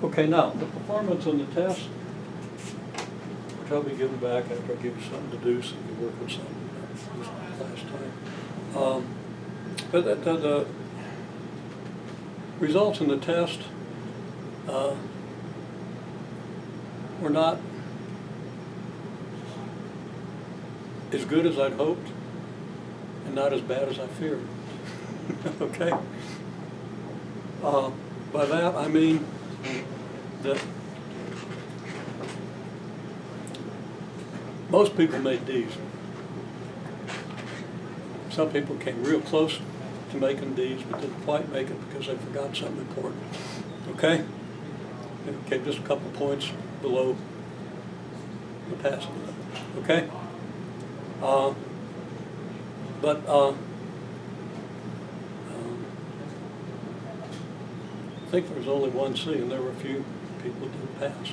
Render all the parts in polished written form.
Okay, now, the performance on the test, which I'll be giving back after I give you something to do, so you work with something last time. But the results in the test were not as good as I'd hoped and not as bad as I feared. Okay? By that I mean that most people made D's. Some people came real close to making D's, but didn't quite make it because they forgot something important. Okay? They came just a couple points below the passing level. Okay? I think there was only one C, and there were a few people who didn't pass.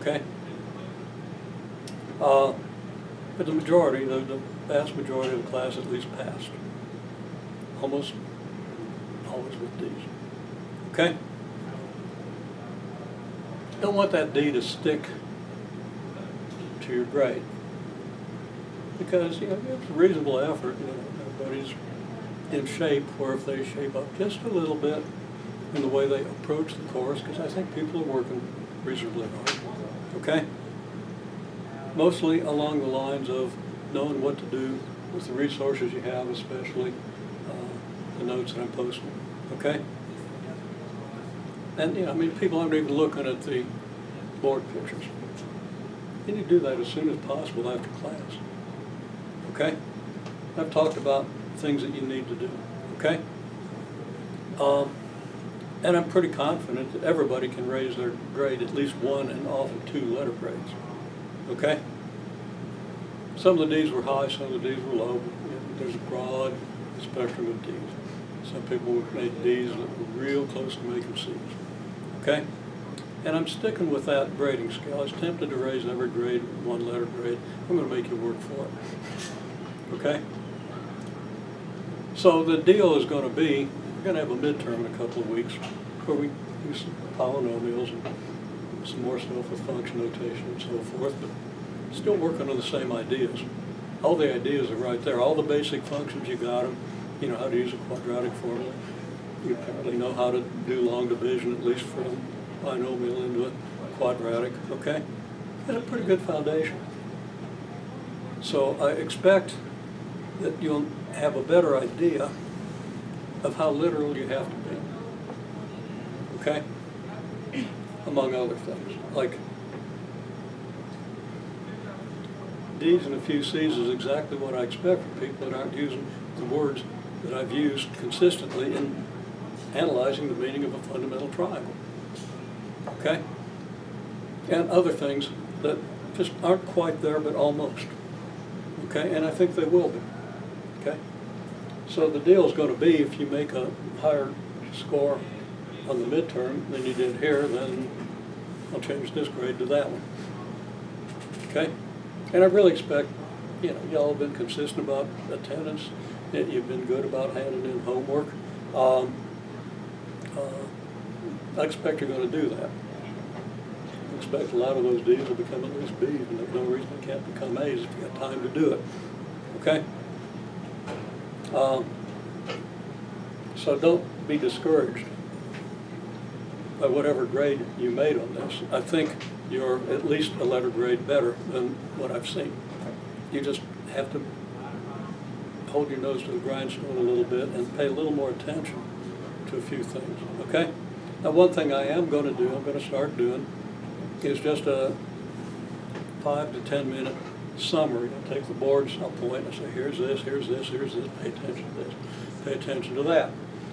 Okay? But the majority, the vast majority of the class at least passed. Almost always with D's. Okay? Don't want that D to stick to your grade. Because, it's a reasonable effort. Everybody's in shape, where if they shape up just a little bit in the way they approach the course, because I think people are working reasonably hard. Okay? Mostly along the lines of knowing what to do with the resources you have, especially the notes that I'm posting. Okay? And people aren't even looking at the board pictures. You need to do that as soon as possible after class. Okay? I've talked about things that you need to do. Okay? And I'm pretty confident that everybody can raise their grade at least one and often two letter grades. Okay? Some of the D's were high, some of the D's were low. But there's a broad spectrum of D's. Some people made D's that were real close to making C's. Okay? And I'm sticking with that grading scale. I was tempted to raise every grade one letter grade. I'm going to make you work for it. Okay? So the deal is going to be, we're going to have a midterm in a couple of weeks where we do some polynomials and some more stuff with function notation and so forth, but still working on the same ideas. All the ideas are right there. All the basic functions, you got them. You know how to use a quadratic formula. You apparently know how to do long division, at least from a binomial into a quadratic, okay? That's a pretty good foundation. So I expect that you'll have a better idea of how literal you have to be, okay? Among other things, like D's and a few C's is exactly what I expect from people that aren't using the words that I've used consistently in analyzing the meaning of a fundamental triangle, okay? And other things that just aren't quite there, but almost, okay? And I think they will be, okay? So the deal is going to be, if you make a higher score on the midterm than you did here, then I'll change this grade to that one, okay? And I really expect, y'all have been consistent about attendance. You've been good about handing in homework. I expect you're going to do that. I expect a lot of those D's will become at least B's, and there's no reason they can't become A's if you got time to do it. Okay? So don't be discouraged by whatever grade you made on this. I think you're at least a letter grade better than what I've seen. You just have to hold your nose to the grindstone a little bit and pay a little more attention to a few things, okay? Now, one thing I am going to do, I'm going to start doing, is just a 5 to 10 minute summary. I'll take the boards, I'll point and say, here's this, here's this, here's this, pay attention to this, pay attention to that.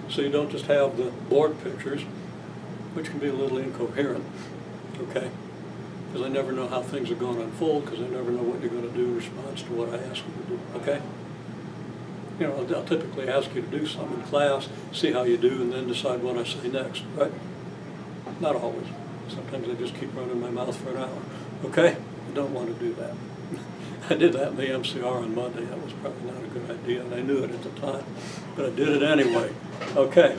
So you don't just have the board pictures, which can be a little incoherent, okay? Because I never know how things are going to unfold, because I never know what you're going to do in response to what I ask you to do, okay? I'll typically ask you to do something in class, see how you do, and then decide what I say next, right? Not always. Sometimes I just keep running my mouth for an hour, okay? I don't want to do that. I did that in the MCR on Monday. That was probably not a good idea, and I knew it at the time, but I did it anyway. Okay.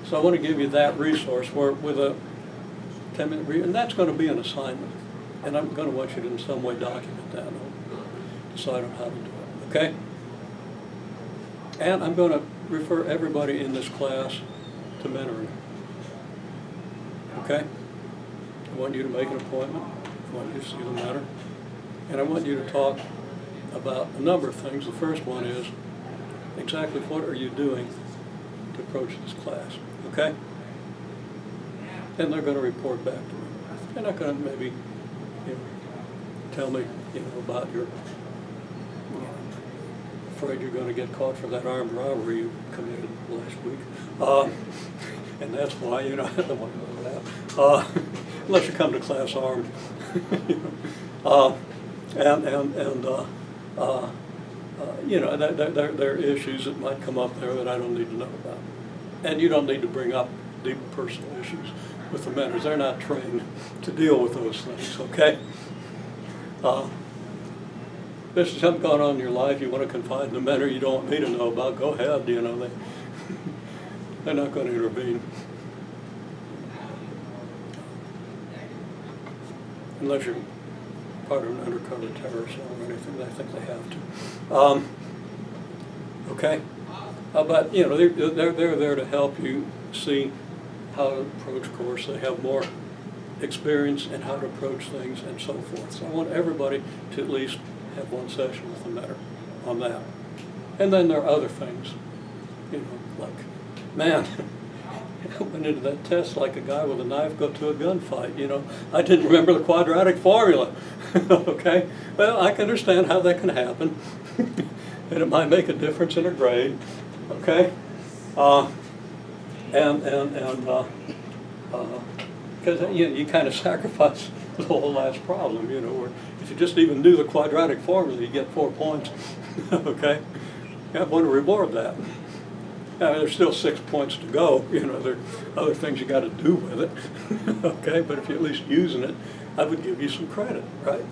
So I want to give you that resource where with a 10-minute review, and that's going to be an assignment. And I'm going to want you to in some way document that and decide on how to do it, okay? And I'm going to refer everybody in this class to mentoring, okay? I want you to make an appointment. I want you to see the mentor. And I want you to talk about a number of things. The first one is exactly what are you doing to approach this class, okay? And they're going to report back to me. They're not going to maybe tell me about your, afraid you're going to get caught for that armed robbery you committed last week. And that's why, I don't want to know that. Unless you come to class armed. There are issues that might come up there that I don't need to know about. And you don't need to bring up deep personal issues with the mentors. They're not trained to deal with those things, okay? If there's something going on in your life you want to confide in the mentor you don't want me to know about, go ahead, they're not going to intervene. Unless you're part of an undercover terrorist cell or anything, I think they have to. Okay? But, they're there to help you see how to approach course. They have more experience in how to approach things and so forth. So I want everybody to at least have one session with the mentor on that. And then there are other things, like, man, I went into that test like a guy with a knife go to a gunfight, I didn't remember the quadratic formula, okay? Well, I can understand how that can happen, and it might make a difference in a grade, okay? Because you kind of sacrifice the whole last problem, where if you just even knew the quadratic formula, you get 4 points, okay? I want to reward that. There's still 6 points to go, there are other things you got to do with it, okay? But if you're at least using it, I would give you some credit, right?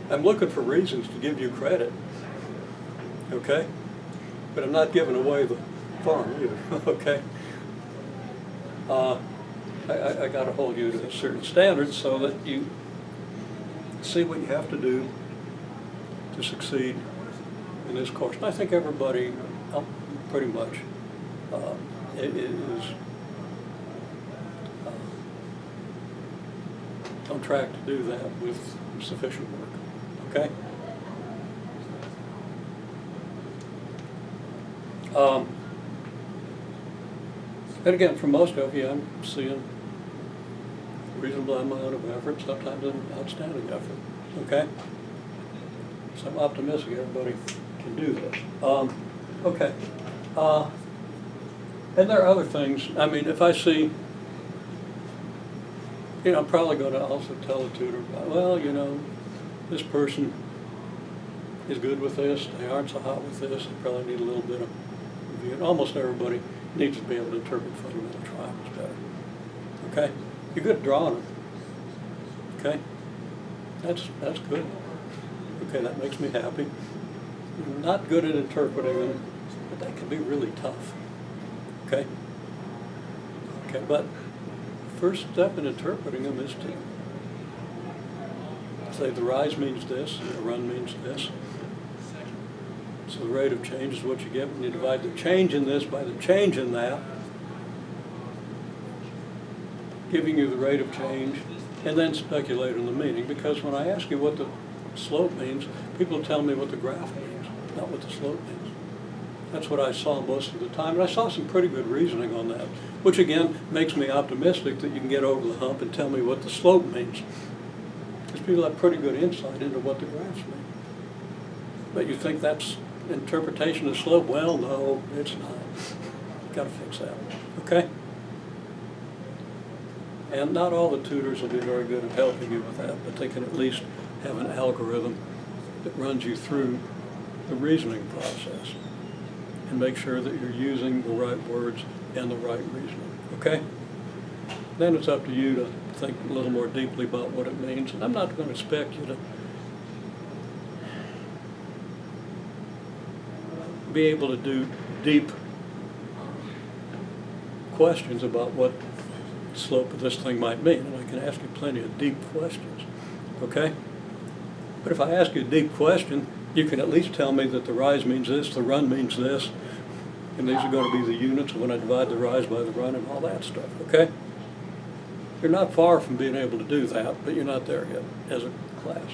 I'm looking for reasons to give you credit, okay? But I'm not giving away the farm either, okay? I got to hold you to a certain standard so that you see what you have to do to succeed in this course. And I think everybody pretty much is on track to do that with sufficient work, okay? And again, for most of you, I'm seeing a reasonable amount of effort, sometimes an outstanding effort, okay? So I'm optimistic everybody can do this. Okay. And there are other things. I mean, if I see, I'm probably going to also tell the tutor, well, this person is good with this, they aren't so hot with this, they probably need a little bit of review. And almost everybody needs to be able to interpret fundamental triangles better. Okay? You're good at drawing them. Okay? That's good. Okay, that makes me happy. You're not good at interpreting them, but they can be really tough. Okay? Okay, but the first step in interpreting them is to say the rise means this, and the run means this. So the rate of change is what you get when you divide the change in this by the change in that, giving you the rate of change, and then speculate on the meaning. Because when I ask you what the slope means, people tell me what the graph means, not what the slope means. That's what I saw most of the time, and I saw some pretty good reasoning on that, which again makes me optimistic that you can get over the hump and tell me what the slope means. Because people have pretty good insight into what the graphs mean. But you think that's interpretation of slope? Well, no, it's not. Got to fix that. Okay? And not all the tutors will be very good at helping you with that, but they can at least have an algorithm that runs you through the reasoning process and make sure that you're using the right words and the right reasoning. Okay? Then it's up to you to think a little more deeply about what it means. And I'm not going to expect you to be able to do deep questions about what the slope of this thing might mean, and I can ask you plenty of deep questions, okay? But if I ask you a deep question, you can at least tell me that the rise means this, the run means this, and these are going to be the units when I divide the rise by the run and all that stuff, okay? You're not far from being able to do that, but you're not there yet as a class,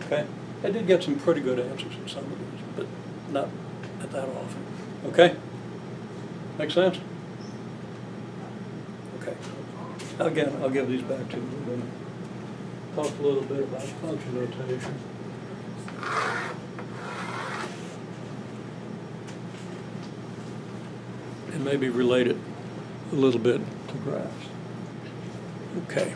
okay? I did get some pretty good answers in some of these, but not that often, okay? Make sense? Okay. Again, I'll give these back to you. We're going to talk a little bit about function notation. And maybe relate it a little bit to graphs. Okay.